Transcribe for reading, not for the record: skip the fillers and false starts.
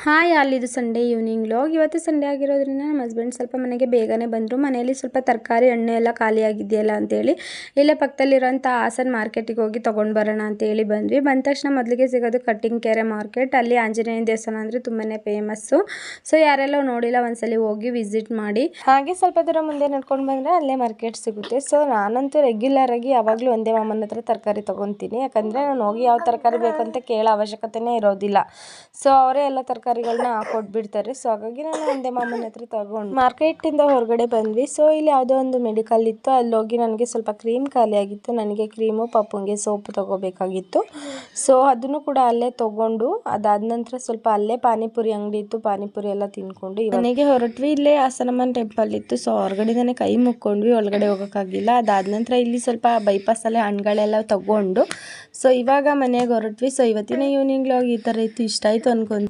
Hi ಇದು Sunday evening vlog. ಇವತ್ತು Sunday ಆಗಿರೋದ್ರಿಂದ ನಮ್ಮ ಹಸ್ಬೆಂಡ್ ಸ್ವಲ್ಪ ಮನೆಗೆ ಬೇಗನೆ ಬಂದರು. ಮನೆಯಲ್ಲಿ ಸ್ವಲ್ಪ ತರಕಾರಿ ಹಣ್ಣು ಎಲ್ಲ ಖಾಲಿಯಾಗಿದೆಯಲ್ಲ ಅಂತೇಳಿ ಇಲ್ಲೇ ಪಕ್ಕದಲ್ಲಿರೋಂಥ ಹಾಸನ್ ಮಾರ್ಕೆಟಿಗೆ ಹೋಗಿ ತೊಗೊಂಡು ಬರೋಣ ಅಂತೇಳಿ ಬಂದ್ವಿ. ಬಂದ ತಕ್ಷಣ ಮೊದಲಿಗೆ ಸಿಗೋದು ಕಟ್ಟಿಂಗ್ ಕೆರೆ ಮಾರ್ಕೆಟ್. ಅಲ್ಲಿ ಆಂಜನೇಯನ ದೇವಸ್ಥಾನ ಅಂದರೆ ತುಂಬಾ ಫೇಮಸ್ಸು. ಸೊ ಯಾರೆಲ್ಲ ನೋಡಿಲ್ಲ ಒಂದ್ಸಲಿ ಹೋಗಿ ವಿಸಿಟ್ ಮಾಡಿ. ಹಾಗೆ ಸ್ವಲ್ಪ ದೂರ ಮುಂದೆ ನಡ್ಕೊಂಡು ಬಂದರೆ ಅಲ್ಲೇ ಮಾರ್ಕೆಟ್ ಸಿಗುತ್ತೆ. ಸೊ ನಾನಂತೂ ರೆಗ್ಯುಲರ್ ಆಗಿ ಯಾವಾಗಲೂ ಒಂದೇ ಮಾಮನ ಹತ್ರ ತರಕಾರಿ ತೊಗೊತೀನಿ. ಯಾಕಂದರೆ ನಾನು ಹೋಗಿ ಯಾವ ತರಕಾರಿ ಬೇಕಂತ ಕೇಳೋ ಅವಶ್ಯಕತೆನೇ ಇರೋದಿಲ್ಲ. ಸೊ ಅವರೇ ಎಲ್ಲ ತರಕಾರಿಗಳನ್ನ ಕೊಟ್ಬಿಡ್ತಾರೆ. ಸೊ ಹಾಗಾಗಿ ನಾನು ಒಂದೇ ಮಾಮನ ಹತ್ರ ತಗೊಂಡು ಮಾರ್ಕೆಟಿಂದ ಹೊರಗಡೆ ಬಂದ್ವಿ. ಸೊ ಇಲ್ಲಿ ಯಾವುದೋ ಒಂದು ಮೆಡಿಕಲ್ ಇತ್ತು. ಅಲ್ಲಿ ಹೋಗಿ ನನಗೆ ಸ್ವಲ್ಪ ಕ್ರೀಮ್ ಖಾಲಿ ಆಗಿತ್ತು. ನನಗೆ ಕ್ರೀಮು, ಪಾಪುಂಗೆ ಸೋಪ್ ತೊಗೋಬೇಕಾಗಿತ್ತು. ಸೊ ಅದನ್ನು ಕೂಡ ಅಲ್ಲೇ ತೊಗೊಂಡು ಅದಾದ ನಂತರ ಸ್ವಲ್ಪ ಅಲ್ಲೇ ಪಾನಿಪುರಿ ಅಂಗಡಿ ಇತ್ತು. ಪಾನಿಪುರಿ ಎಲ್ಲ ತಿನ್ಕೊಂಡು ಮನೆಗೆ ಹೊರಟ್ವಿ. ಇಲ್ಲೇ ಹಾಸನಮ್ಮನ ಟೆಂಪಲ್ ಇತ್ತು. ಸೊ ಹೊರಗಡೆನೇ ಕೈ ಮುಕ್ಕೊಂಡ್ವಿ, ಒಳಗಡೆ ಹೋಗೋಕ್ಕಾಗಿಲ್ಲ. ಅದಾದ ನಂತರ ಇಲ್ಲಿ ಸ್ವಲ್ಪ ಬೈಪಾಸಲ್ಲೇ ಹಣ್ಣುಗಳೆಲ್ಲ ತಗೊಂಡು ಸೊ ಇವಾಗ ಮನೆಗೆ ಹೊರಟ್ವಿ. ಸೊ ಇವತ್ತಿನ ಈವ್ನಿಂಗ್ ವ್ಲಾಗ್ ಈ ಥರ ಇತ್ತು. ಇಷ್ಟ ಆಯಿತು ಅನ್ಕೊಂಡು